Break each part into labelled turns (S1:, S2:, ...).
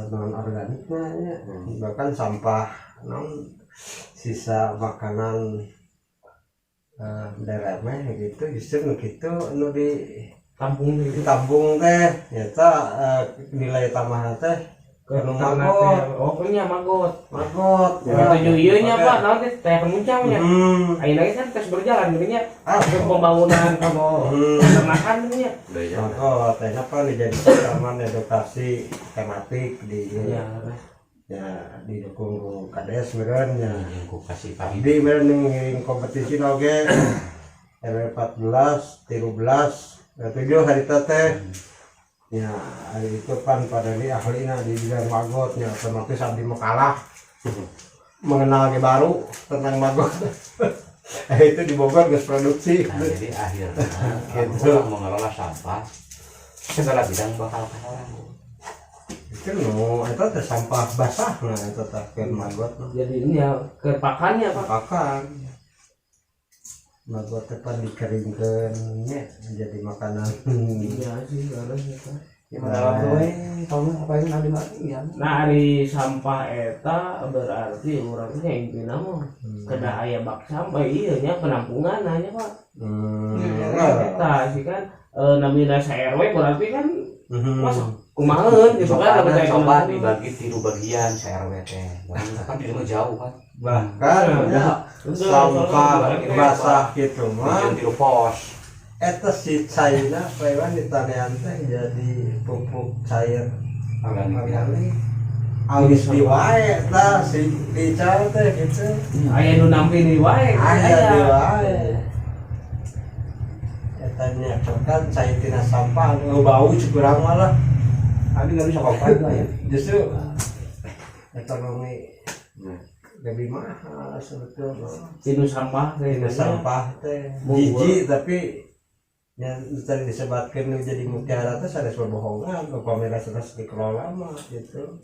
S1: non organiknya ya. Bahkan sampah non sisa makanan daerah gitu justru gitu nu ditambung teh nyata nilai tambahan teh
S2: magot
S1: ya
S2: tujuh nya Pak nanti teh kemuncangnya ayeuna kan terus berjalan geunya pembangunan kamu peternakan nya
S1: magot teh apa dijadikan taman edukasi tematik di ya didukung kades meureun nya
S3: kasih Pak
S1: di meureun ngiring kompetisi oge RW 14 13 7 harita teh ya hari itu kan pada ini ahlina di bidang magotnya otomatis abdi mau kalah mengenal ke baru tentang magot itu di Bogor gas produksi
S3: jadi akhirnya gitu mengelola sampah segala bidang bakal ke orang
S1: itu itu teh sampah basah nah itu teh magot
S2: jadi ini ya ke pakannya Pak
S1: pakan magot tepan dikeringkeun nya jadi makanan
S2: iya sih harusnya Pak
S3: ya dalam doang tahun apa itu nanti ya
S2: nah dari sampah eta berarti orangnya intina mah kada aya bak sampah iya nya penampungan aja Pak eta sih kan namina RW berarti kan masa kumaheun gitu kan
S3: coba dibagi 3 bagian RW teh kan di rumah jauh kan
S1: bahkan sampah basah gitu mah
S3: 3 pos
S1: eta si cairna paewan ditanean teh jadi pupuk cair organik awis di wae tah si dical teh gitu
S2: aya nu nampi di wae
S1: aya di wae eta nya kan cair tina sampah nu bau cukurang malah
S3: ada enggak bisa apa-apa ya
S1: justru eta nami lebih mahal sebetulnya
S2: tinu sampah
S1: teh jijik tapi yang tadi disebutkan jadi mutiara itu ada berbohongan pameran terus dikelola mah gitu.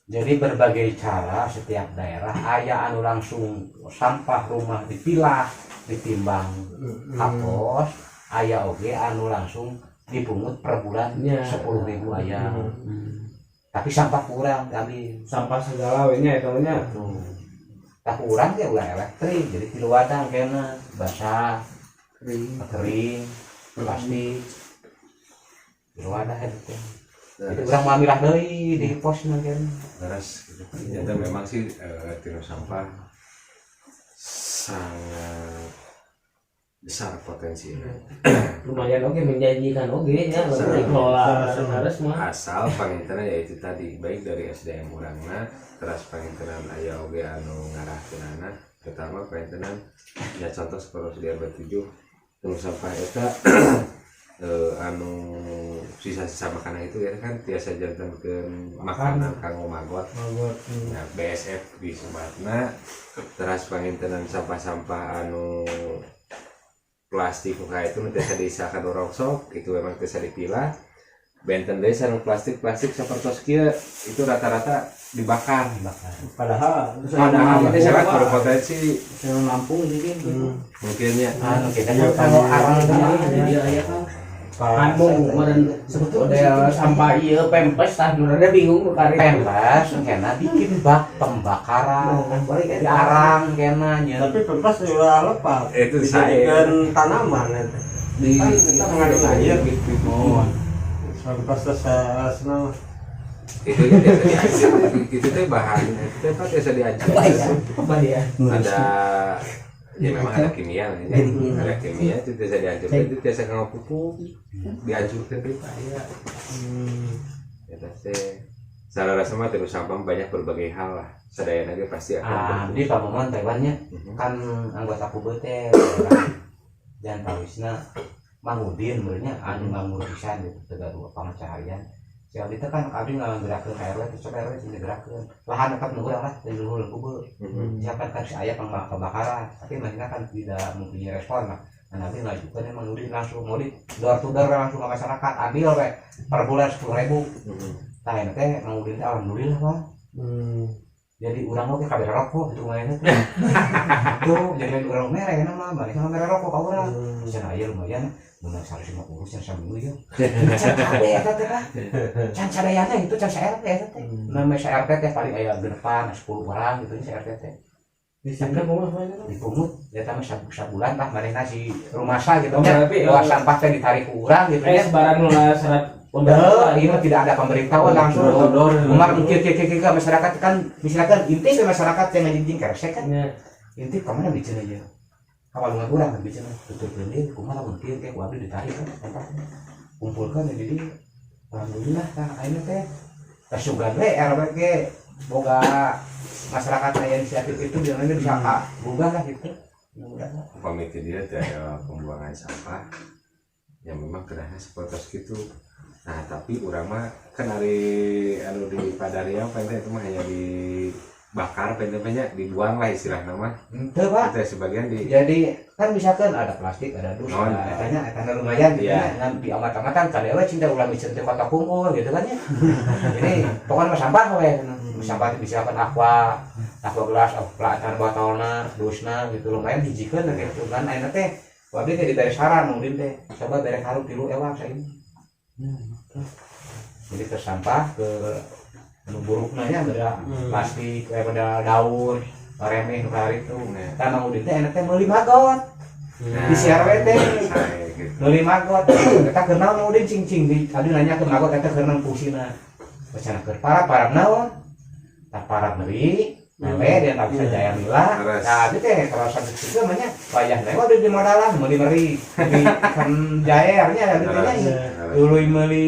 S3: Jadi berbagai cara setiap daerah aya anu langsung sampah rumah dipilah ditimbang kapos aya oge anu langsung dipungut per bulan 10.000 aya tapi sampah kurang kami
S2: sampah segala we nya eta nya
S3: tak kurang ya ulah elektrik jadi tilu wadang kena basah kering plastik tilu wadah itu jadi orang mau milah deui di pos mungkin
S4: beres gitu. Ternyata memang sih tino sampah sangat besar potensinya
S2: lumayan oke menjanjikan oke nya dikelola harus mah
S4: asal pangintenan yaitu tadi baik dari SDM urangna terus pangintenan aya oge anu ngarahkeunana pertama pangintenan ya contoh seperti di RW7 terus sampah eta anu sisa-sisa makanan itu ya kan biasa jantankeun makanan kanggo magot nah BSF di sebatna terus pangintenan sampah-sampah anu plastik kayak itu nanti bisa diisahkan orang sok itu memang bisa dipilah benten deh sarung plastik seperti itu rata-rata dibakar
S1: padahal
S4: ini sangat berpotensi
S2: nampung jadi
S4: mungkin ya
S3: kita kalau arang
S2: jadi aya kan kemarin sebetulnya sampah iya pempes tah ada bingung kari
S3: pempes kena bikin bak pembakaran di arang kena nya
S1: tapi pempes udah lepas
S4: itu
S1: dijadikan tanaman itu
S4: di
S1: kita mengandung air gitu pempes senang
S4: itu teh bahan itu kan biasa diajar ada ya memang ada kimia ada kimia itu biasa dihancur itu biasa kena pupuk dihancurkan itu ya teh secara rasa mah terus sampah banyak berbagai hal lah sadayana ge pasti akan
S3: di Pamuman Taiwannya kan anggota PUBT dan tawisna Mangudin benernya anu nganggur pisan gitu tegaduh pangacaharian siapa itu kan abdi nggerakkeun RW itu RW sing digerakkeun lahan dekat nu urang lah teh luhur kubur siapa kan si aya pembakaran tapi mereka kan tidak mempunyai respon lah nah nanti ngajukan emang udah langsung mau di door to door langsung ke masyarakat ambil we per bulan 10.000 tah teh emang udah alhamdulillah Bang jadi urang oge kabeh rokok gitu mainnya tuh jadi urang merah nama balik sama merah rokok ka urang cenah aya lumayan mun 150 cenah saminggu ya can kabeh eta teh lah can sadayana itu can CRT eta teh nama CRT teh paling aya genepan 10 orang gitu CRT teh
S2: Disangka kumaha bae
S3: dipungut eta mah sabulan lah manehna si rumasa gitu
S2: Oh,
S3: nya
S2: berarti,
S3: bawa sampah teh ditarik ku urang gitu nya
S2: sebaran nu syarat
S3: ini mah tidak ada pemberitahuan langsung umar mungkin ke masyarakat kan misalkan inti ke masyarakat yang ngajin keresek kan inti kemana bicara aja awal nggak kurang kan bicara tutup beli kumara mungkin kayak wabi ditarik kan tempatnya kumpulkan jadi alhamdulillah kan akhirnya teh kasugan we RWG boga masyarakat yang inisiatif itu bilangnya bisa buka lah gitu mudah-mudahan
S4: komite dia ada pembuangan sampah yang memang kerahnya seperti itu. Nah tapi urang mah kan hari anu di Padaria pente itu mah hanya dibakar pente-pente dibuang lah istilahnya mah
S3: itu pak
S4: itu sebagian di
S3: jadi kan misalkan ada plastik ada dus katanya etana lumayan gitu
S4: Iya.
S3: ya di amat-amatan kadewe cinta ulah micen teh kota kumpul gitu kan ya jadi pokoknya mah sampah we sampah misalkan aqua gelas pelatan botolna dusna gitu lumayan dijikeun gitu kan ayeuna teh wabi teh dibere saran mungkin teh coba bere harup tilu ewang saini jadi ke sampah ke anu burukna nya ada plastik ada daun remeh nu hari itu kan Mang Udin teh enak teh meuli magot di CRW teh
S4: gitu.
S3: meuli magot eta keur naon Mang Udin cing di tadi nanya ke magot eta keur naon fungsina bacana keur parab naon tah parab meuli Mewe dia tak bisa jaya lila. Nah, itu teh kalau sampai situ namanya bayar lewat di modalan meuli kan jayarnya gitu nya. Dulu meuli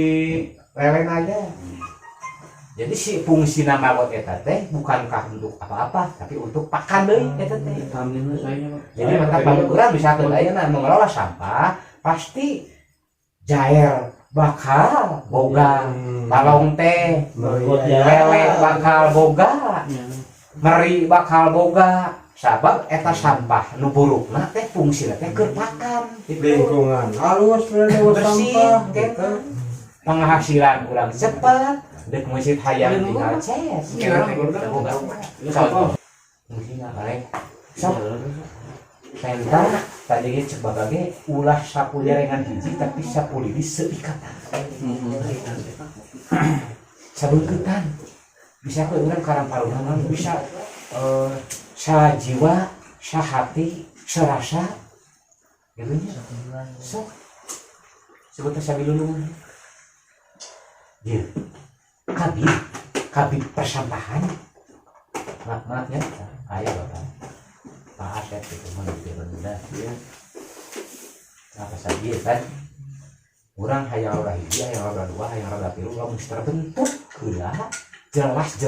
S3: lelen aja. Jadi si fungsi nama magot eta teh bukankah untuk apa-apa, tapi untuk pakan deui eta teh. Jadi mata bagi urang bisa teu ayeuna mengelola sampah pasti jair bakal boga balong teh lele bakal boga meri bakal boga sabab eta sampah nu burukna teh fungsina teh keur pakan
S1: lingkungan halus
S3: bersih
S1: sampah
S3: gitu penghasilan kurang cepat dek masjid hayang tinggal ces boga contoh fungsina bae sok penta tadi cek bagage ulah sapu jarengan hiji tapi sapu lidi seikatan sabeuketan bisa ke urang karang parunan bisa sajiwa sahati serasa gitu nya sok sebutnya sabilulungan dia kabit persampahan maaf ya ayah bapak Pak Asep itu menurut rendah ya apa saja kan orang hayang ora hiji hayang ora dua hayang ora tilu lamun terbentuk heula jelas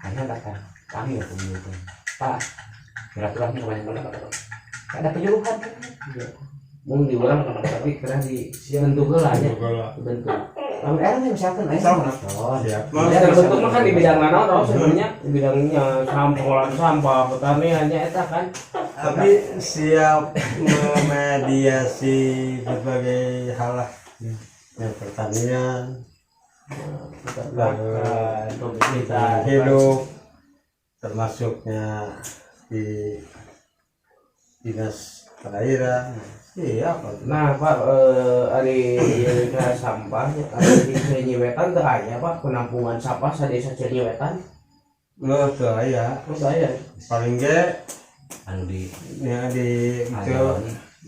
S3: hanya datang kami ya penyuluhan Pak silaturahmi kebanyakan ada penyuluhan kan
S2: mung di urang tapi kena di bentuk heula nya bentuk
S3: lamun era misalkan aya sama
S2: ya terbentuk mah kan di bidang naon sebenarnya di bidangnya pengolahan sampah pertaniannya eta kan
S1: tapi siap memediasi berbagai hal lah yang pertanian
S2: kita
S1: hidup termasuknya di dinas perairan siap.
S2: nah Pak ari dina sampah ari di Cileunyiwetan teu aya Pak penampungan sampah sadesa Cileunyiwetan
S1: lo tuh ya
S2: terus aya
S1: paling ge
S3: anu di
S1: ya di itu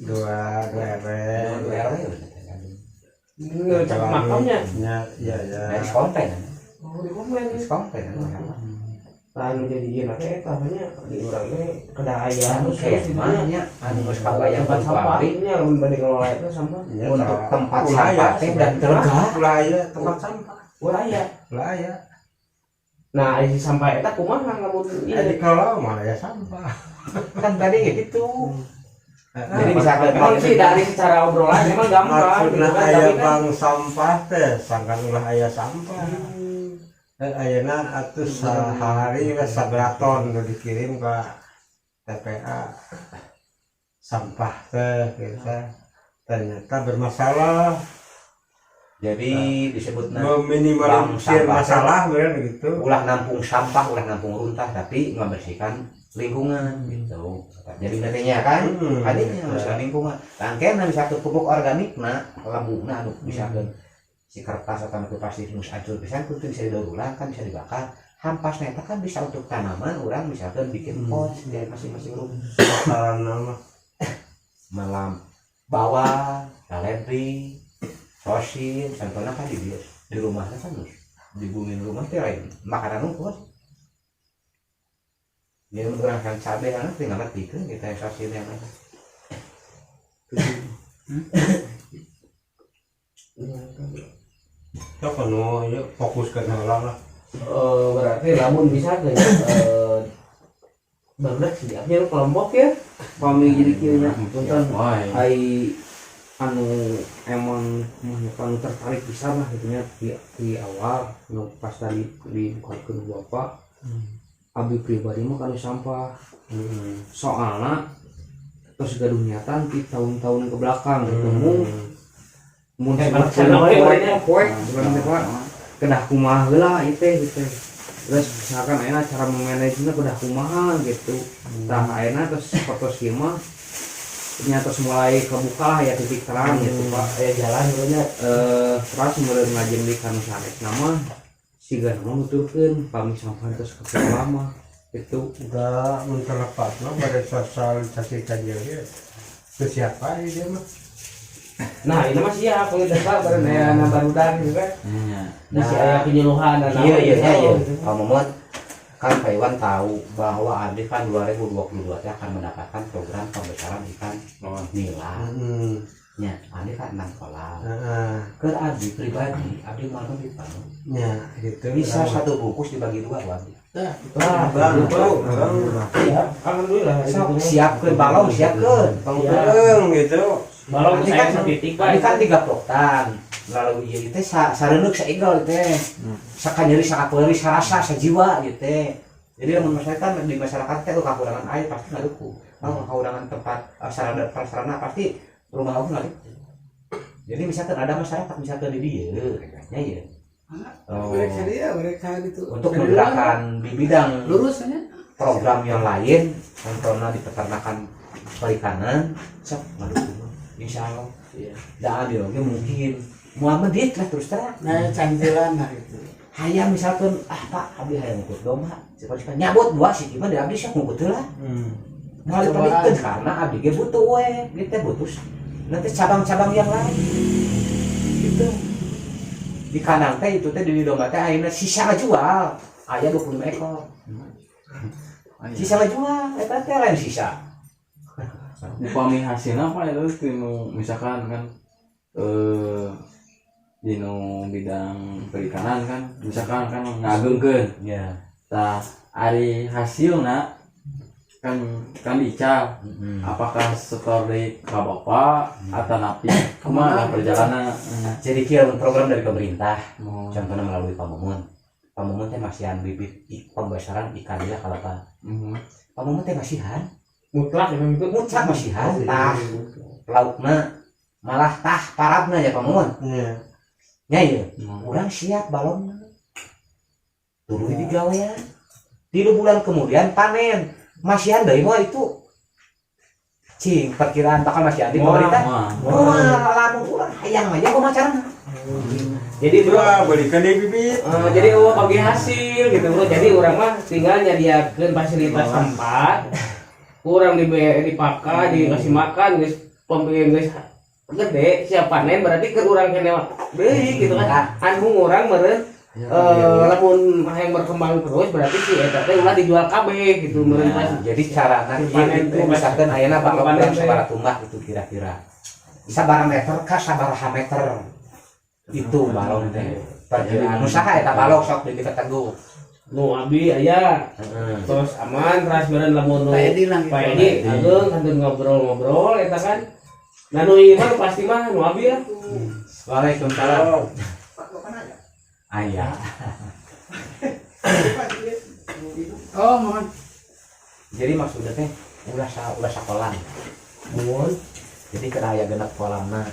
S1: dua RW
S2: makamnya
S1: ya
S3: konten
S2: oh di komen
S3: konten
S2: anu jadi ieu teh eta nya di urang teh kedah aya terus
S3: nya anu geus kabayang
S2: tempat sampahnya lamun bade ngelola eta sampah
S3: untuk tempat sampah teh dan tergah
S1: wilayah tempat sampah
S2: uraya
S1: wilayah
S2: nah isi sampah eta kumaha lamun
S1: jadi kalau malah ya sampah
S3: kan tadi gitu jadi bisa
S2: memang sih dari secara obrolan memang gampang
S1: maksudna
S2: gitu kan,
S1: aya
S2: tapi kan
S1: bang sampah teh sangkan ulah aya sampah ayeuna atuh sehari we 1 ton nu dikirim ke TPA sampah teh kita ternyata bermasalah
S3: Jadi disebutna
S1: meminimalisir masalah bener gitu.
S3: ulah nampung sampah, ulah nampung runtah, tapi membersihkan lingkungan gitu. Jadi nantinya kan, adanya membersihkan lingkungan. Rangkaian misalkan pupuk organik, lambungna anu misalkan si kertas atau itu pasti nus hancur pisan, itu bisa didaur ulang kan, bisa dibakar. Hampas neta kan bisa untuk tanaman, orang misalkan bikin pot dari masing-masing rumah.
S1: Sarana
S3: Malam bawah, galeri, sosin, contohnya kan di rumahnya kan di bumi rumah teh lain makanan unggul. Jadi orang kan cabai anak tinggal ngerti kan kita sosin yang ada.
S1: ya kan ya fokus ke heula lah.
S2: Berarti namun bisa kan barudak sih akhirnya kelompok ya kami jadi kira punten ai anu emang paling tertarik bisa lah gitunya di awal nu pas tadi dibukakeun bapak abi pribadi mah kalau sampah soalnya terus gaduh niatan di tahun-tahun ke belakang gitu mun poek kedah kumaha heula itu gitu terus misalkan enak cara memanagenya kedah kumaha gitu tah enak terus foto skema ternyata mulai kebuka lah ya titik terang gitu pak jalan dulunya terus mulai ngajin di kanu sanes nama siga nama nuturkeun pami sampah terus ke lama itu
S1: udah menterlepas no pada sosialisasi kajian dia ke siapa dia mah.
S2: nah ini masih ya aku udah pak baru nambah udah gitu kan masih ada penyuluhan dan
S3: iya kamu mau kan Pak Iwan tahu bahwa Adi kan 2022 akan mendapatkan program pembesaran ikan nila nya Adi kan 6 kolam ke Adi pribadi Adi malu di panu
S1: ya gitu
S3: bisa satu bungkus dibagi 2 Adi
S2: alhamdulillah
S3: siapkeun balong siapkeun
S1: gitu
S2: balong
S3: Adi
S2: saya
S3: kan
S2: setitik
S3: Adi kan 3 plotan lalu iya itu sareneuk saegal teh sakanyeri sakapeuri sarasa sajiwa gitu jadi masyarakat di masyarakat teh kekurangan air pasti ngaduku kekurangan tempat sarana pasti rumah aku ngaduku jadi misalkan ada masyarakat misalkan di dia kayaknya ya
S5: mereka gitu
S3: untuk menggerakkan di bidang
S5: lurusnya
S3: program yang lain contohnya di peternakan perikanan sok ngaduku insyaallah dah ada mungkin Muhammad dit lah terus terang
S5: cantilan lah itu
S3: hayang misalkan Pak abdi hayang ngikut domba cepat nyabut 2 sih gimana abdi sih ngikut lah ngalih palingkeun karena abdi ge butuh we gitu butuh nanti cabang-cabang yang lain gitu di kandang teh itu teh di domba teh ayeuna sisa ngajual aya 25 ekor sisa ngajual eta teh lain sisa
S6: upami hasilnya apa itu misalkan kan dino bidang perikanan kan misalkan kan ngagengkeun
S3: ya
S6: tah ari hasilna kan dical apakah setor dari ka bapak atau napi kumaha perjalanan
S3: jadi kira program dari pemerintah contohnya melalui Pamumun teh masihan bibit pembesaran ikan dia kalau apa Pamumun teh masihan
S2: mutlak memang itu
S3: mutlak masihan tah laukna malah tah parabna ya Pamumun ya orang siap balongna tuluy digawean 3 bulan kemudian panen masihan deui mah itu cing perkiraan bakal masihan di pemerintah lamun urang hayang mah ya kumacarana
S2: jadi bro
S1: balikan deh bibit
S2: jadi bagi hasil gitu bro jadi orang mah tinggal nyadiakeun fasilitas tempat kurang dipakai dikasih makan guys pembelian guys gede siap panen berarti ke urang kene deui gitu kan anu urang meureun lamun hayang berkembang terus berarti si eta teh ulah dijual kabeh gitu meureun pas
S3: jadi carana itu misalkan ayeuna balong sabaraha tumbak itu kira-kira sabaraha meter ka sabaraha meter itu balong teh perkiraan usaha eta balong sok diketeguh
S2: nu abi aya terus aman terus meureun lamun nu Pak Edi ageung kantun ngobrol-ngobrol eta kan nah nu ieu mah pasti mah nu abi lah.
S3: Waalaikumsalam. Ayah.
S5: oh mohon
S3: Jadi maksudnya teh ulah sakolan.
S2: Mun
S3: Jadi kena aya genep kolamna.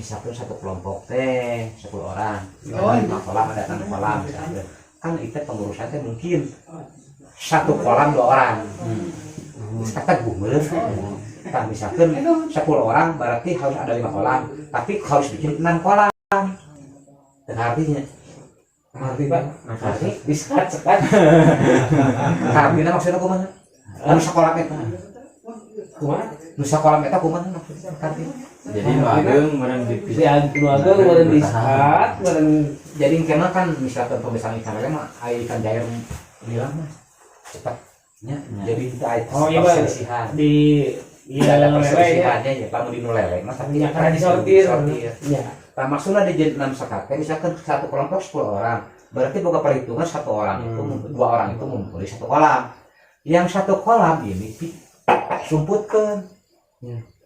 S3: misalkan satu kelompok teh 10 orang,
S5: Oh,
S3: ada 5 kolam, ada 6 kolam misalkan. Kan itu pengurusan teh mungkin satu kolam 2 orang. Kata gumer. Kan misalkan 10 orang berarti harus ada 5 kolam, tapi harus bikin 6 kolam. Dan artinya arti Pak, arti disekat-sekat. Artinya maksudnya kumaha? Anu sakola eta. Kumaha? Nu sakola eta kumaha maksudnya artinya?
S6: Jadi nu ageung meureun
S2: Si keluarga meureun diskat, meureun
S3: Jadi kena kan misalkan pembesaran ikan lele mah aya ikan jair bilang mah cepatnya. Jadi itu aya
S2: oh iya Pak,
S3: perselisihan.
S2: di
S3: Tidak ada
S2: lele ya.
S3: perselisihannya ya, lamun di nu lele mah tapi
S2: Ya karena disortir. Ya.
S3: Nah, maksudnya di jadi 6 sekat, misalkan satu kelompok 10 orang, berarti boga perhitungan 1 orang itu, 2 orang itu mengumpuli 1 kolam. Yang 1 kolam ini sumputkan.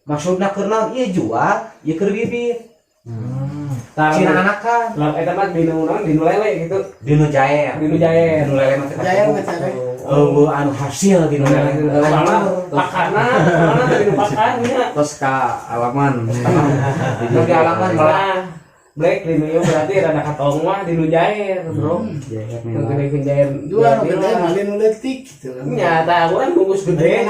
S3: Maksudnya karena iya jual, iya keur bibit. Cina anakan,
S2: Lah eta mah dinu naon dinu lele gitu.
S3: dinu jair,
S2: Dinu jair.
S3: dinu lele mah teh
S5: Jair mah cara.
S3: anu hasil dinu lele.
S2: Soalnya pakarna dinu pakarnya.
S6: tos ka alaman.
S3: Di halaman malah
S2: Nah, black dinu ieu berarti rada katong mah dinu jair, Bro. Yang gede jair.
S5: Dua nu gede mah nu leutik gitu.
S2: Nyata urang bungkus gede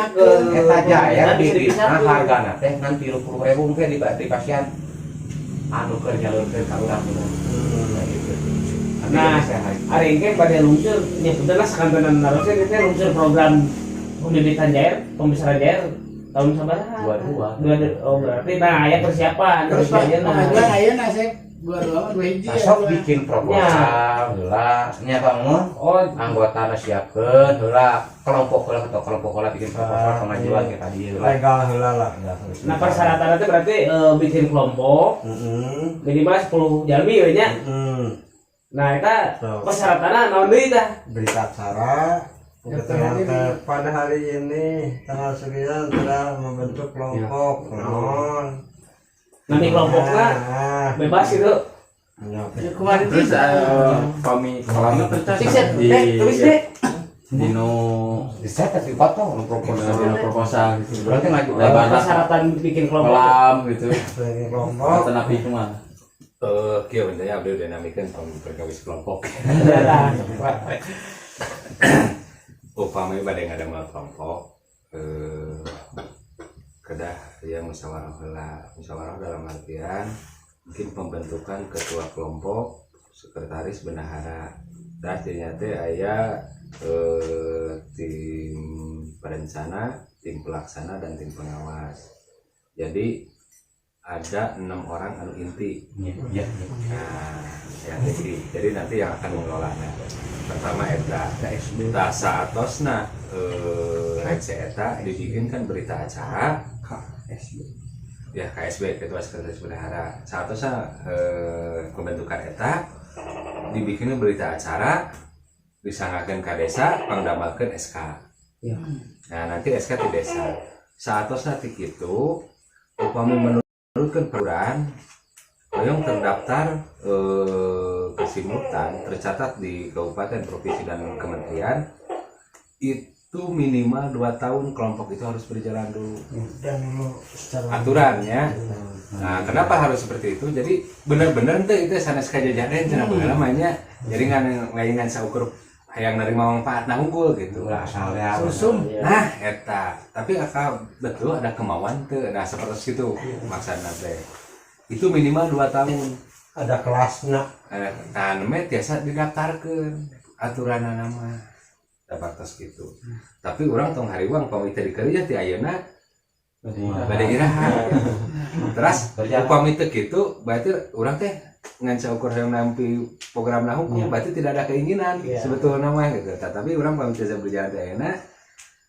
S3: eta jair
S2: bisa
S3: bibit
S2: bisa
S3: nah hargana teh ngan 30.000 teh di pasien anu keur jalurkeun ka urang gitu.
S2: Nah, hari ini pada luncur, ya sudah lah sekantonan harusnya kita luncur program pembibitan jair, pembesaran jair tahun sabaraha?
S3: 22.
S2: Oh berarti nah ya persiapan.
S5: Terus Pak,
S2: Persiapan,
S5: pengajuan ayeuna saya 22 hiji.
S3: Nah, sok bikin proposal heula nya bangun
S2: Oh,
S3: anggota siapkeun heula kelompok heula bikin proposal pengajuan ke tadi heula.
S1: legal heula lah.
S2: nah persyaratan itu berarti bikin kelompok minimal 10 jalmi we nya. Nah, eta
S1: So.
S2: persyaratanna naon deui tah?
S1: Berita acara keterangan pada hari ini tanggal 9 telah membentuk kelompok non
S2: Nanti kelompokna bebas gitu.
S5: Ya kemarin
S6: Terus kami kolamnya kertas
S2: Sik,
S6: di
S2: tulis deh.
S6: dino
S3: Bisa teh dipotong
S6: proposal gitu.
S3: berarti ngaju
S6: Lebar
S2: Persyaratan bikin kelompok.
S6: kolam gitu.
S1: sebagai kelompok
S6: Tenapi kumaha?
S4: Kieu bentuknya abdi udah namikeun perkawis kelompok.
S2: Ya tah.
S4: Upami bade ngadamel kelompok kedah ya musyawarah heula. Musyawarah dalam artian mungkin pembentukan ketua kelompok, sekretaris, bendahara. Dan ternyata aya tim perencana, tim pelaksana dan tim pengawas. Jadi ada 6 orang anu inti.
S3: ya
S4: Nah, yang inti. Jadi nanti yang akan mengelolanya. Pertama eta da saatosna rece eta dibikinkan berita acara ya KSB ketua sekretaris bendahara. Saatosna pembentukan eta dibikin berita acara disangakeun ka desa pangdamalkeun SK.
S2: Ya.
S4: Nah, nanti SK di desa. Saatosna ti kitu upami menurutkan perubahan yang terdaftar kesimutan tercatat di kabupaten, provinsi dan kementerian itu minimal 2 tahun kelompok itu harus berjalan dulu
S1: dan dulu secara
S4: aturannya. Nah, kenapa harus seperti itu? Jadi benar-benar itu sanes kajajaran cenah namanya. Jadi ngan saukur hayang nerima manfaat nah unggul gitu.
S3: asalnya
S5: susum.
S4: Nah, eta. Tapi akal betul ada kemauan teu. Nah, seperti itu maksudna teh. Itu minimal 2 tahun.
S1: ada kelasnya
S4: Nah, namanya biasa didaftarkeun aturan nama batas gitu. Tapi orang tong hariwang pamita di kerja ti ayeuna bade iraha. Terus upami teu kitu berarti urang teh ngan saukur yang nampi program hukum berarti tidak ada keinginan sebetulnya mah gitu. Tapi orang pamita berjalan teh ayeuna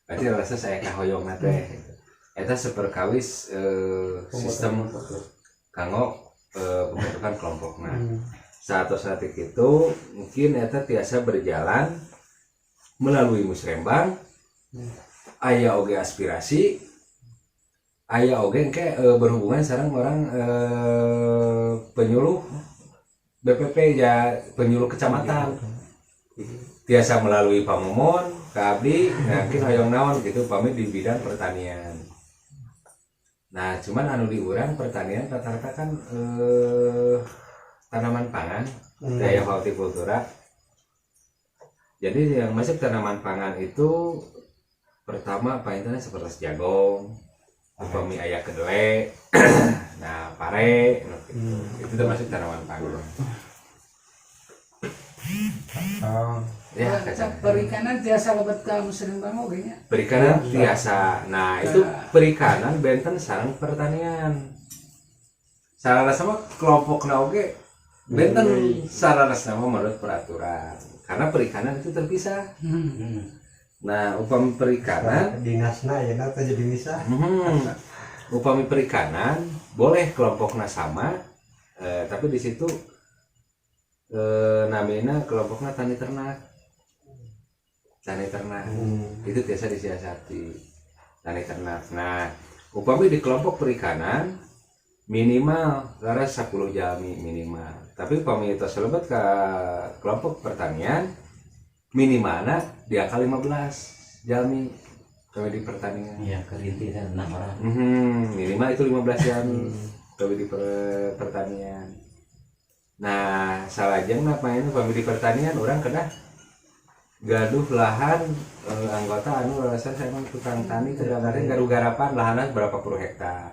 S4: berarti rasa saya kahoyongna teh gitu. Eta seperkawis sistem kanggo pembentukan kelompokna. Saat itu mungkin eta tiasa berjalan melalui musrembang, aya oge aspirasi, aya oge engke berhubungan sareng orang penyuluh BPP ya penyuluh kecamatan. Tiasa melalui pamomon, ka abdi, mungkin hoyong naon gitu pamit di bidang pertanian. Nah cuman anu di urang pertanian rata-rata kan tanaman pangan kayak hortikultura. Jadi yang masuk tanaman pangan itu pertama apa itu seperti jagong, upami aya kedelai, nah pare, itu termasuk tanaman pangan. Ya,
S5: perikanan tiasa lebat ka muslim bango ge nya.
S4: perikanan biasa. Nah itu perikanan benten sareng pertanian. Sarana sama kelompok oge benten sarana sama menurut peraturan. Karena perikanan itu terpisah. Nah upami perikanan
S1: dinasna ya nanti jadi misah.
S4: Upami perikanan boleh kelompoknya sama, tapi di situ namanya kelompoknya tani ternak. Itu biasa disiasati tani ternak. Nah upami di kelompok perikanan minimal laras 10 jalmi minimal, tapi upami itu selebat ke kelompok pertanian minimalnya di angka 15 jalmi kami di pertanian.
S3: Iya, kerinti kan 6 orang.
S4: Minimal itu 15 jalmi kami di pertanian. Nah salajeng ngapain upami di pertanian orang kena gaduh lahan anggota anu rasa saya tukang tani kadang-kadang gaduh garapan lahannya berapa puluh hektar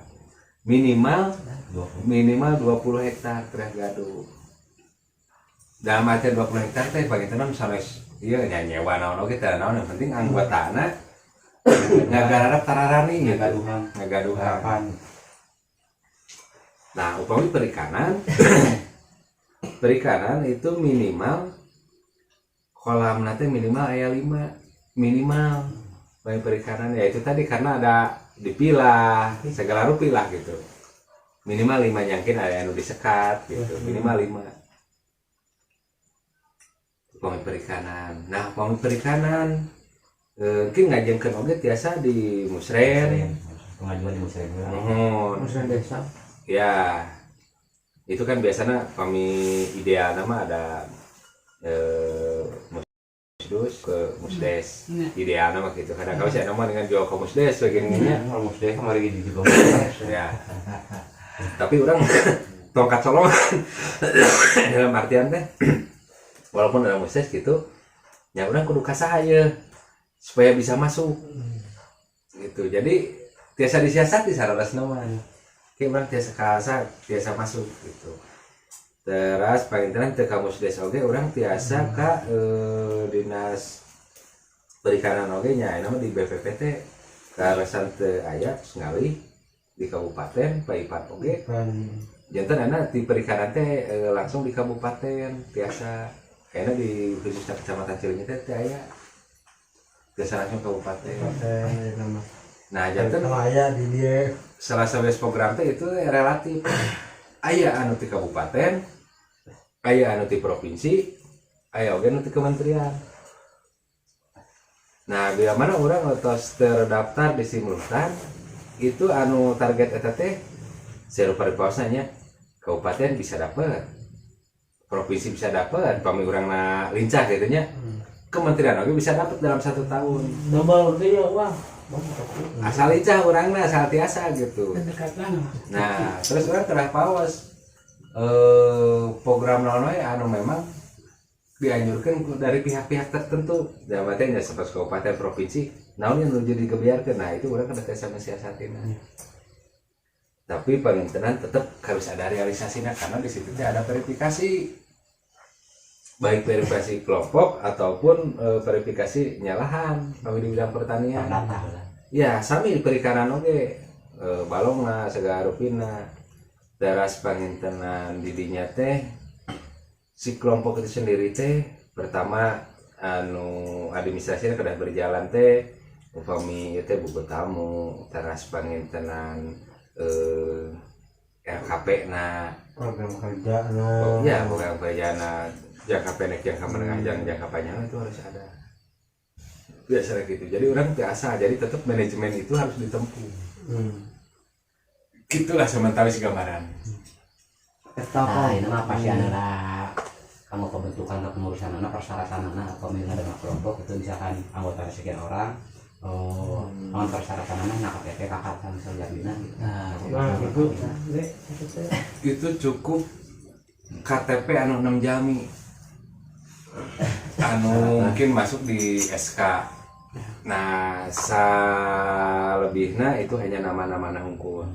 S4: minimal 20 hektar terus gaduh dalam artian 20 hektar teh bagi tenan misalnya iya nyewa naon oge teh naon yang penting anggotana ngagarap tararani gitu ngagaduhan. Nah upami perikanan itu minimal kolam nanti minimal aya 5 minimal bagi perikanan ya itu tadi karena ada dipilah segala rupi lah gitu minimal 5 nyangkin ada yang disekat gitu minimal 5 pemain perikanan. Nah pemain perikanan mungkin ngajengkeun oge tiasa di musren
S3: Pengajuan di musren
S2: Musren desa.
S4: ya itu kan biasanya kami ideal nama ada musdus ke musdes ideal nama gitu kadang kalau saya nama dengan jual ke musdes begininya
S3: kalau musdeh kemarin di juga
S4: ya tapi orang tongkat colongan dalam artian teh walaupun dalam musdes gitu ya orang kudu kasahaya supaya bisa masuk gitu. Jadi tiasa disiasati sararas nama kayak orang tiasa masuk gitu. Terus pangintenan teu ka musdes oge urang tiasa ka dinas perikanan oge nya nama di BPPT karesan teu aya ngalih di kabupaten Paipat oge janten ana di perikanan teh langsung di kabupaten tiasa kayaknya di khususnya kecamatan Cileunyi teh aya tiasa langsung kabupaten. Nah janten
S1: aya di dia
S4: salah satu program teh itu relatif aya anu ti kabupaten, aya anu ti provinsi, aya oge anu ti kementerian. Nah, bila mana orang otos terdaftar di simultan itu anu target eta teh serupa pausanya kabupaten bisa dapat, provinsi bisa dapat, pami urangna lincah gitu nya. Kementerian oge bisa dapat dalam 1 tahun.
S2: Double dia wah.
S4: Asal lincah urangna asal tiasa gitu.
S5: Pendekatan.
S4: Nah, terus orang terah pawas program naon anu memang dianjurkan dari pihak-pihak tertentu. Dalam artinya seperti kabupaten provinsi, naon yang jadi kebiarkan. Nah, itu orang kena sama siasatina. Tapi pangintenan tetap harus ada realisasinya karena di situ ada verifikasi. Baik verifikasi kelompok ataupun verifikasi nyalahan kami di bidang pertanian. Ya, sami perikanan oge. Balongna segala rupina teras pangintenan didinya teh si kelompok itu sendiri teh pertama anu administrasinya kedah berjalan teh upami ieu teh buku tamu teras pangintenan RKP na
S1: program kerja
S4: ya program kerja na jangka pendek jangka menengah jangka panjang itu harus ada biasa gitu. Jadi orang biasa jadi tetap manajemen itu harus ditempuh. Itulah sementara si gambaran.
S3: Nah, ini mah pasti adalah kamu pembentukan pengurusan anak persyaratan anak atau ada kelompok itu misalkan anggota sekian orang Oh, naon persyaratanna nak KTP kakatan sajadina gitu.
S2: Nah itu deh
S4: Itu cukup KTP anu 6 jami anu mungkin masuk di SK. Nah salebihna itu hanya nama-nama unggul.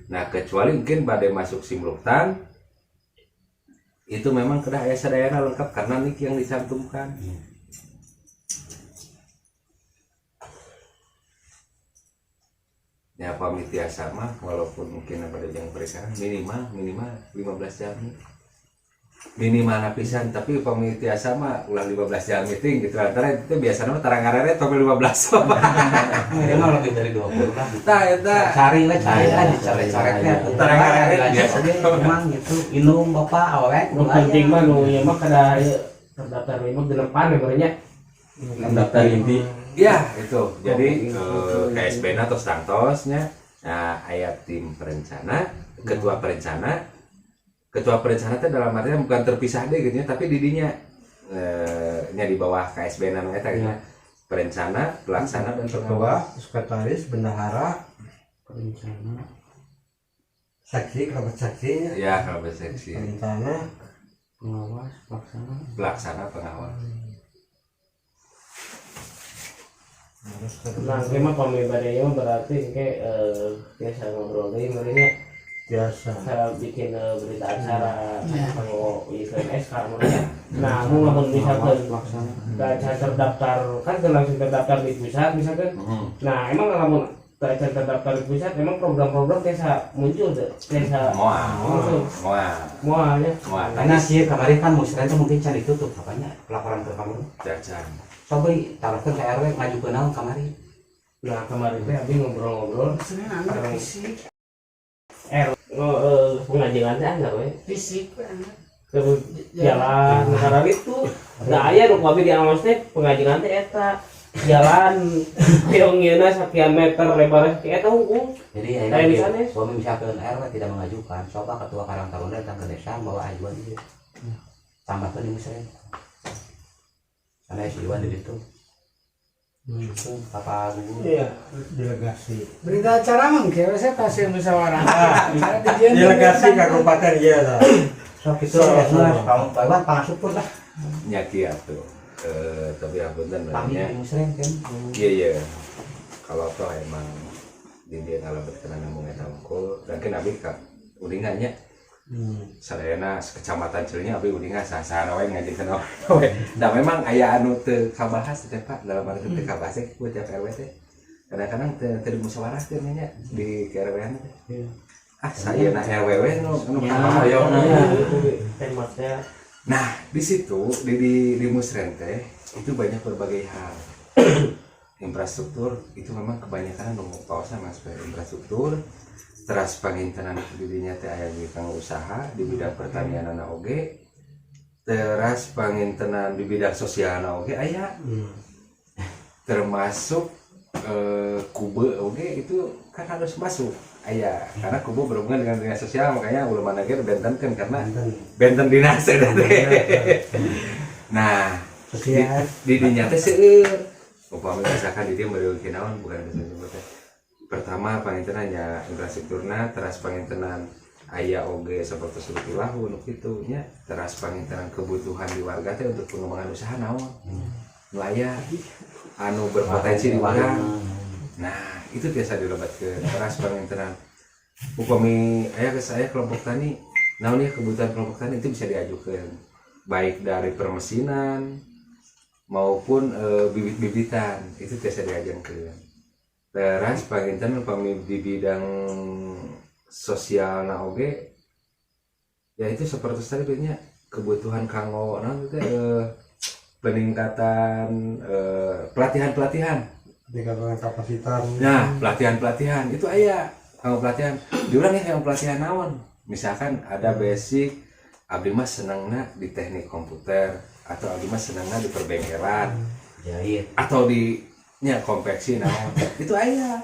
S4: Nah kecuali mungkin badai masuk simultan itu memang kedah aya sadayana lengkap karena nik yang dicantumkan. Ya pamitia sama walaupun mungkin pada jam perikanan minimal 15 jam minimal napisan, tapi pamitia sama ulah 15 jam meeting gitu antara itu biasanya tarang arere sampai 15 sama
S3: Ya mah lebih dari 20 lah.
S4: tah eta
S3: Cari lah dicoret-coretnya.
S4: Tarang arere
S3: Biasanya memang gitu. Inum bapak awet
S2: nu penting mah nu ieu mah kada terdaftar lima genepan ya berenya.
S6: daftar inti
S4: ya itu jadi KSB atau stantosnya. Nah ayat tim perencana ketua perencana itu dalam artinya bukan terpisah deh gitu ya, tapi didinya nya di bawah KSB namanya gitu ya. Perencana, pelaksana dan ketua,
S1: sekretaris, bendahara,
S3: perencana.
S1: saksi, kerabat saksinya,
S4: ya kalau seksi,
S1: perencana,
S3: Pengawas, pelaksana.
S4: pelaksana, pengawas.
S1: harus
S2: Nah ieu mah pamibadanya mah berarti kayak biasa ngobrol deui merenya
S1: biasa.
S2: cara bikin berita acara kalau event SK merenya. Nah mun lamun misalkan kaca terdaftar kan langsung terdaftar di pusat misalkan. Nah emang lamun kaca terdaftar di pusat emang program-program biasa muncul deh biasa mualnya
S3: Karena sih kemarin kan musren itu mungkin cari tutup apanya pelaporan ke kamu.
S4: Jajan.
S3: Coba taruhkan ke RW ngaju ke naon kemarin.
S2: nah kemarin teh abi ngobrol-ngobrol
S5: Sebenarnya anak fisik,
S2: pengajian teh enggak we
S5: fisik anak.
S2: ke jalan negara itu nggak aya nu abi di awas teh pengajian teh eta jalan piongieuna sekian meter lebarnya sekian eta hukum.
S3: Jadi
S2: Kayak di sana.
S3: suami misalkan RW tidak mengajukan, coba ketua Karang Taruna datang ke desa bawa ajuan itu. Tambahkan di musren. Karena si Iwan di situ. Papa guru.
S1: Iya, delegasi.
S5: Berita acara mah kayak saya kasih musyawarah. Misalnya di Dian
S1: Delegasi kabupaten iya lah.
S3: Sok itu ya, kamu Iwan pangasup lah.
S4: Nyaki atuh. Tapi apunten
S3: Kami
S4: namanya.
S3: di musren kan.
S4: Iya. Kalau toh emang dia kalau berkenan ngomong eta unggul, dan kan abi ka udingannya. Sadayana kecamatan Cileunyi abi udingan sah-sah we ngajikeun we. Da memang aya anu teu kabahas teh Pak dalam arti teu kabahas ku tiap RW teh. Kadang-kadang teu dimusyawarahkeun nya di RW-an teh. Sayeuna RW we nu
S3: Ya,
S2: Temasnya
S4: Nah, di situ di Musren teh itu banyak berbagai hal. Infrastruktur itu memang kebanyakan nunggu kawasan Mas infrastruktur. Teras pangintenan didinya teh aya di kang usaha di bidang pertanian anak oge. Teras pangintenan di bidang sosial anak oge aya. Termasuk kube oge itu kan harus masuk. Aya karena kubu berhubungan dengan dinas sosial makanya ulama nagir bentenkeun karena benten dinas eta teh. Nah, di dinya teh seueur. Upama misalkan di dieu meureun naon bukan disebut teh. Pertama pangintenannya infrastrukturna, teras pangintenan aya oge seperti seperti lahu nu kitu nya, teras pangintenan kebutuhan di warga teh untuk pengembangan usaha naon. Nu aya anu berpotensi di warga. Nah, itu biasa dilebatkeun teras pangintenan. Upami aya ke saya kelompok tani, naon ya kebutuhan kelompok tani itu bisa diajukeun baik dari permesinan maupun bibit-bibitan itu biasa diajukeun. Teras pangintenan upami di bidang sosial na oge ya itu seperti tadi bedanya kebutuhan kanggo naon teh peningkatan pelatihan-pelatihan.
S1: Tingkatkan kapasitas.
S4: Nah, pelatihan-pelatihan itu aya kalau pelatihan diulang ya yang pelatihan naon. Misalkan ada basic abdi mah senangna di teknik komputer atau abdi mah senangna di perbengkelan
S3: Jahit.
S4: atau di nya konveksi naon. Itu aya.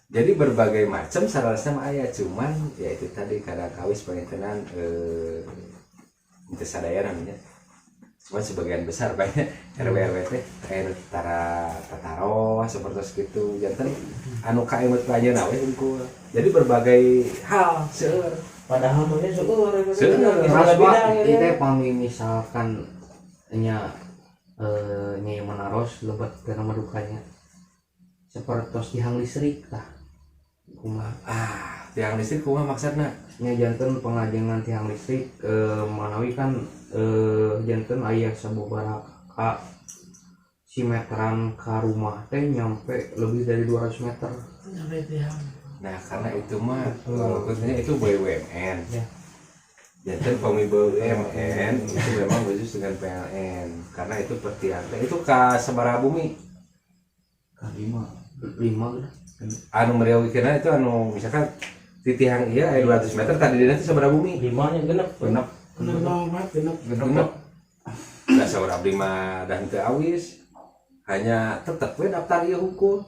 S4: Jadi berbagai macam salah-salah mah aya cuman ya itu tadi kadang kawis pangintenan teu sadaya namanya. cuma sebagian besar banyak RW teh kayak tara tataro seperti itu jantan anu kaimut pelajaran we unggul jadi berbagai hal seueur
S2: padahal mah seueur
S4: Seueur.
S3: Mas
S2: bidang
S3: Pak, itu pami misalkan Nyai menaros lebat ke nama dukanya seperti tiang listrik tah kumaha
S4: tiang listrik kumaha maksudna
S3: nya janten pengajengan tiang listrik manawi kan janten aya sabubaraha ka si meteran ka rumah teh nyampe lebih dari 200 meter.
S4: nah karena itu mah maksudnya itu BUMN
S3: Ya.
S4: jantan pemi BUMN itu memang khusus dengan PLN karena itu per tiang teh itu ka sabaraha bumi
S3: Ka 5 gitu.
S4: anu meriawikeunna itu anu misalkan di tiang iya 200 meter tadi dia nanti sabaraha bumi
S2: 5 genep
S4: genep genep nggak sabaraha abdi mah dan teu awis hanya tetep we daftar ieu hukum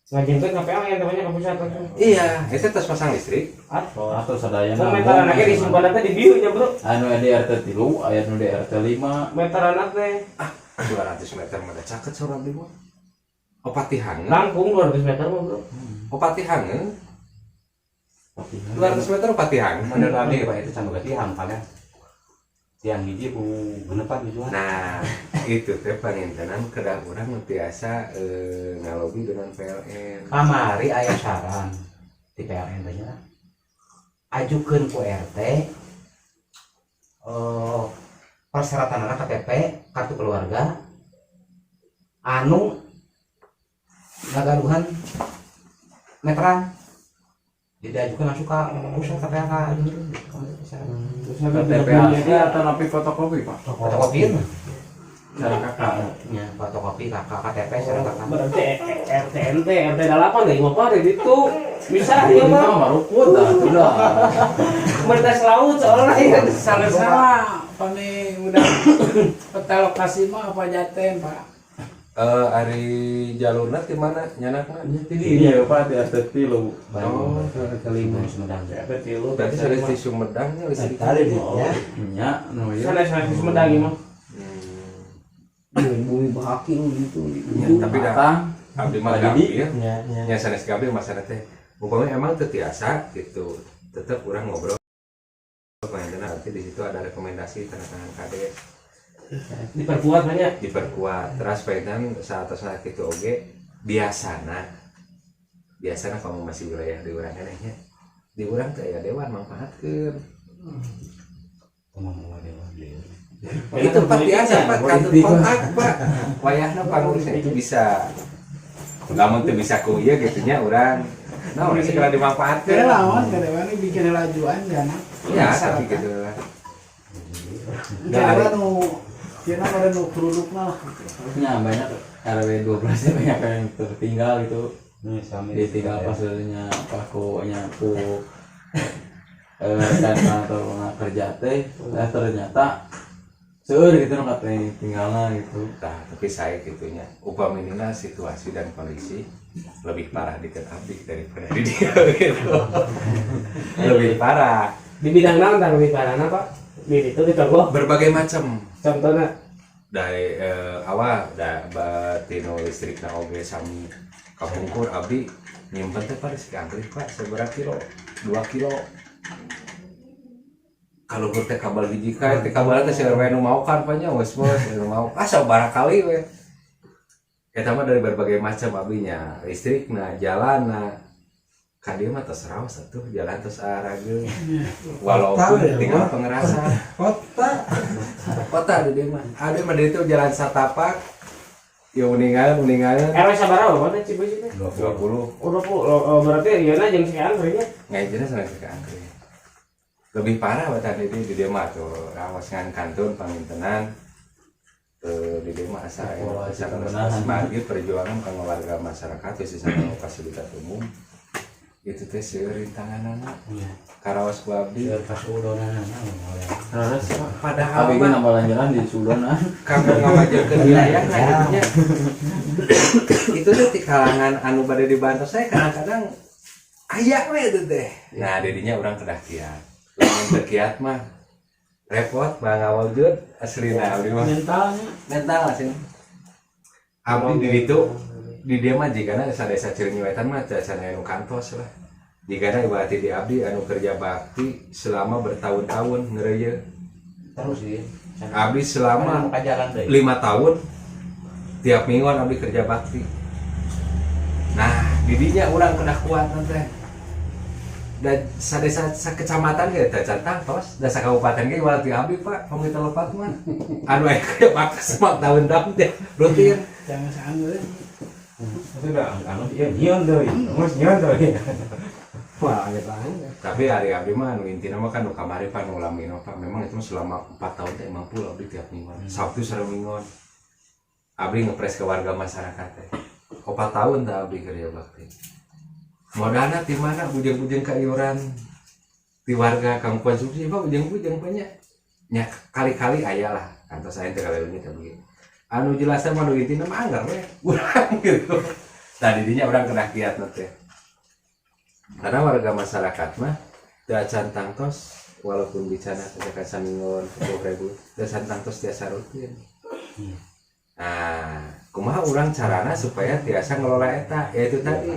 S2: ngajengkeun ka PLN namanya ka pusat langsung
S4: iya itu tes pasang listrik
S6: atau sadayana
S2: meteran teh disimpan teh di dieu nya bro
S6: anu DRT 3 aya nu DRT 5
S2: meteran teh
S4: 200 meter mah da caket sabaraha abdi mah opatihangeun
S2: langkung 200 meter mah bro
S4: opatihangeun 200 meter opatihangeun
S3: Bener lagi Pak itu sama tiang kalian. Tiang hiji ku genepan dijual.
S4: nah itu teh pangintenan kedah urang nu tiasa ngalobi dengan PLN
S3: Kamari aya saran di PLN teh nya. Ajukeun ku RT persyaratan KTP, kartu keluarga anu ngagaduhan meteran diajukeun langsung ka pusat KPK
S6: KTP asli atau napi fotokopi Pak
S3: fotokopiin
S6: cara kakak
S3: nya fotokopi KTP sareng kakak.
S2: berarti RT 8 deh mau apa itu bisa ya
S6: itu
S2: mah
S6: mah rukun dah sudah
S2: mertas laut soalnya ya
S5: Salah-salah pami udah peta lokasi mah apa Jaten Pak?
S4: ari jalurna di mana nyanakna
S6: ini ya Pak di RT 3
S3: Bandung kelima Sumedang.
S4: berarti saya di Sumedangnya listrik
S1: Tadi dia ya.
S6: nya nu ieu
S2: sana Sumedang mah
S3: Bumi bahaking gitu.
S4: Ya, tapi dah abdi mah
S6: Lagi
S4: gampil
S1: Ya.
S4: nya sanes gampil masalah teh umpamanya emang teu tiasa gitu tetep urang ngobrol pengen nanti di situ ada rekomendasi tanda tangan kades
S2: diperkuat banyak
S4: diperkuat terus pengen saat atas gitu oge biasana kamu masih wilayah di urang kenehnya di urang teh aya dewan manfaatkeun itu tempat biasa Pak kantor kontak Pak wayahna pangurusnya itu bisa lamun teu bisa ku ieu gitu nya urang nah urang segala
S5: Kira
S4: dimanfaatkeun
S5: lawan kadang-kadang bikin lajuan jana.
S4: ya tapi gitu lah
S5: Kira nu kira pada nu produkna lah.
S6: nya banyak RW 12 nya banyak yang tertinggal gitu
S3: Ini sami
S6: ditinggal pasalnya paku nyapu dan atau kerja teh ternyata seueur gitu nu katanya tinggalna gitu
S4: nah tapi saya gitunya upaminina situasi dan kondisi lebih parah di abdi daripada di dia gitu lebih parah
S2: di bidang naon tah lebih parah Pak di itu dicontoh
S4: berbagai macam
S2: contohnya
S4: dari awal batino listrik na oge sami kapungkur abdi nyimpen teh pada si anggrek Pak seberapa kilo 2 kilo kalau teh kabel hiji kae teh kabel teh seueur we nu mau kan panya geus nu mau asa barakali we eta mah dari berbagai macam abinya listrikna jalanna ka dieu mah tos raos atuh jalan tos arageun walaupun tinggal pengerasan kota di dieu mah ada mah di itu jalan satapak ya uningan
S2: RW sabaraha apa teh Cibeus teh
S4: 20
S2: berarti ieu jeung si Andrenya
S4: ngajina sana ke anggrek lebih parah buat tadi di dia mah tuh rawas ngan kantun pangintenan di dia mah asa sebagai perjuangan kanggo warga masyarakat khususnya kanggo fasilitas umum itu teh seueur rintanganana karawas ku abdi padahal
S6: tapi
S4: mah
S6: nambah lanjaran di Sudan
S4: kanggo ngamajeulkeun wilayah nah itu teh di kalangan anu bade dibantu saya kadang-kadang aya we itu teh nah didinya urang kedah kiat lamun teu kiat mah repot bang wujud aslina abdi mah
S5: mentalnya
S4: mental asin abdi di itu di dia mah jika desa Cileunyi wetan mah can anu kantos lah jika ibaratnya di abdi anu kerja bakti selama bertahun-tahun ngeureuyeun
S3: terus dia
S4: abdi selama
S3: kajaran deh
S4: 5 tahun tiap mingguan abdi kerja bakti nah didinya orang kena kuat nanti dan sadesa kecamatan ge teh can tangtos da kabupaten ge walti abdi Pak pemerintah lepat mah anu aya kerja bakti semak tahun-tahun teh rutin
S5: jangan sangat
S3: itu udah anu dia nyion deui mus nyion deui
S1: Wah, gitu aja.
S4: tapi hari abdi mah anu intina mah kan nu kamari Pak nu lamino Pak memang itu mah selama 4 tahun teh emang pulau abdi tiap mingguan Sabtu sareng mingguan abdi ngepres ke warga masyarakat teh 4 tahun teh abdi kerja bakti modalna di mana bujeng-bujeng ka iuran di warga Kampung Konsumsi Pak bujeng-bujeng banyak nya kali-kali aya lah kantor saya teh kali teh begitu anu jelasna mah nu intina mah anggar we urang gitu tadi dinya urang kena kiat teh karena warga masyarakat mah teu acan tangtos walaupun bicara kejakan saminggon 10.000 teu acan tangtos tiasa rutin nah kumaha urang carana supaya tiasa ngelola eta yaitu tadi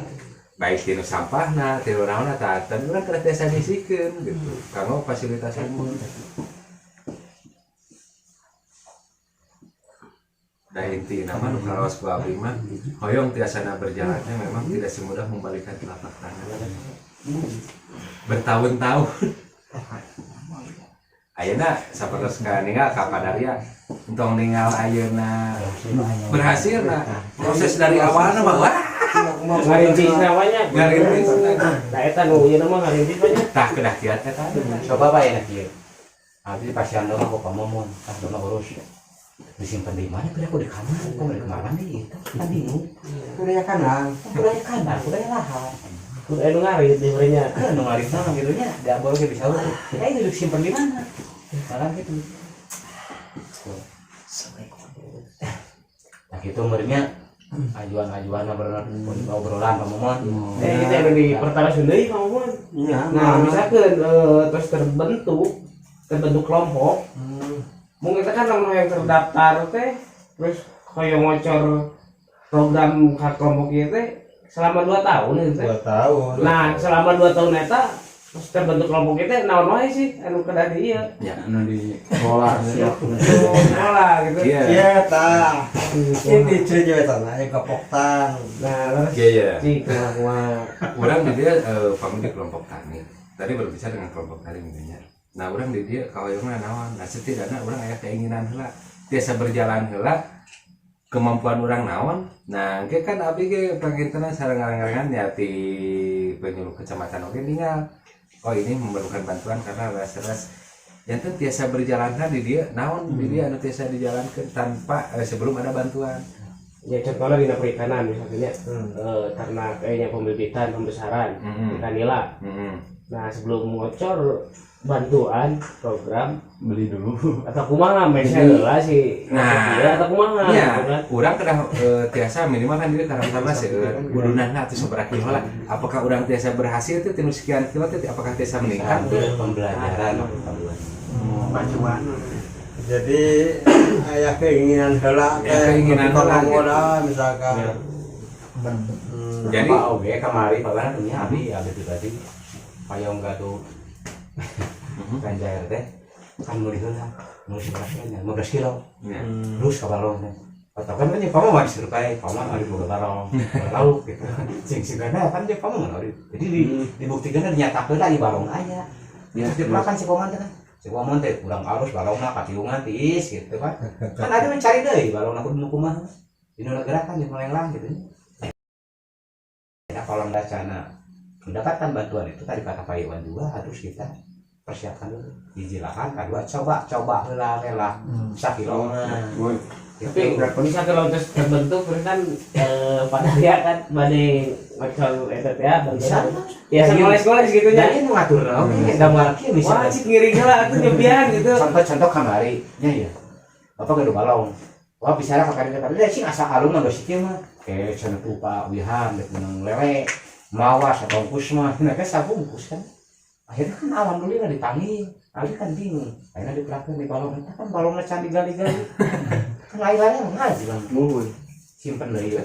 S4: baik tinu sampahna tinu naonna tah tapi urang kada tiasa nisikeun gitu kanggo fasilitas umum da inti nama nu kalaos ku abdi mah hoyong tiasana berjalannya memang tidak semudah membalikan telapak tangan bertahun-tahun ayeuna sapertos ka ninggal ka Padaria entong ninggal ayeuna berhasil proses dari awalna mah wah
S2: ngarintis namanya
S4: ngarintis
S2: nah eta nu ieu mah ngarintis banyak
S4: tah kedah kiat eta
S3: coba bae na kieu abdi pasien dong kok pamomon tah dona urus disimpan di mana aku di kamar kok di kemana nih kan bingung
S1: Budaya kanan.
S3: budaya kanan budaya lahan
S2: kudu anu ngarit di urenya
S3: kan nu ngarit mah gitu nya da baru ge bisa urus ini disimpan di mana malah gitu nah gitu umurnya ajuan-ajuan obrolan pamomon
S2: kita anu di pertarasan deui kamu
S1: Iya.
S2: nah misalkan terus terbentuk kelompok mungkin kita kan orang yang terdaftar teh terus koyo ngocor program hak kelompok ieu teh selama 2 tahun itu teh
S1: 2 tahun.
S2: nah selama 2 tahun eta terus terbentuk kelompok itu naon wae sih anu kada di ieu
S4: ya
S6: anu dikelola
S2: sekolah gitu
S4: iya
S1: Iya, tah. Ini cerita tanah aya kapoktan.
S2: nah terus
S4: iya
S2: cik kumaha
S4: orang di dia family kelompok tani tadi berbicara dengan kelompok tani intinya nah orang di dia kawayangan naon nah setidaknya orang aya keinginan heula biasa berjalan heula kemampuan orang naon nah ge kan abdi ge pangintena sareng ngarangan ya ti penyuluh kecamatan oge ninggal oh ini memerlukan bantuan karena ras-ras yang tiasa berjalankan di dia naon di dia anu tiasa dijalankan tanpa sebelum ada bantuan
S2: ya contohnya di perikanan misalnya karena kayaknya pembibitan pembesaran ikan nila nah sebelum ngocor bantuan program
S6: beli dulu
S2: atau kumaha mesel lah sih
S4: Nah,
S2: atau kumaha
S4: ya,
S2: kan
S4: orang kena tiasa minimal kan dia karena sama seueur gudunana atau sabaraha kilo lah. Apakah orang tiasa berhasil itu tinu sekian kilo teh apakah tiasa meningkat?
S3: pembelajaran
S1: Pacuan. Jadi aya keinginan heula
S4: Ya, keinginan heula,
S1: modal misalkan.
S4: Ya. Jadi
S3: Pak oge kamari pagana punya abi itu tadi payung gaduh ganjar teh kan mulai heula mulai sebenarnya 15 kilo
S4: ya.
S3: terus ka balong teh atau kan nya pama mah disuruh kae pama ari boga balong lauk gitu sing sigana kan dia pama mah jadi dibuktikan dinyatakeun lah di balong aya terus dipelakan si koman teh kan si koman teh urang alus balongna katiungan tiis gitu kan kan ada mencari deui balongna kudu kumaha dina gerakan di melenglang gitu ya kalau dacana mendapatkan bantuan itu tadi kata Pak Iwan juga harus kita persiapkan dulu hiji lahan kedua coba heula sakilona
S2: tapi bisa kalau terus terbentuk terus kan pada dia kan bade ngocor eta teh
S3: bisa
S2: ya ngoles-ngoles gitu nya
S3: jadi ngatur oke gambar kieu bisa
S2: wah cik ngiring heula atuh nyebian gitu
S3: contoh kamari nya ya apa kudu balong wah bisa kakak kakak sih asa halung mah geus kieu mah kayak cenah tupa wihan dek menang lewe mawas atau bungkus mah nah kan sabungkus kan akhirnya kan alhamdulillah ditanging Abi kan bingung akhirnya dipelakukan di balong itu kan balongnya can digali-gali kan air-airnya ngaji bang
S6: Nuhun.
S3: simpen deh ya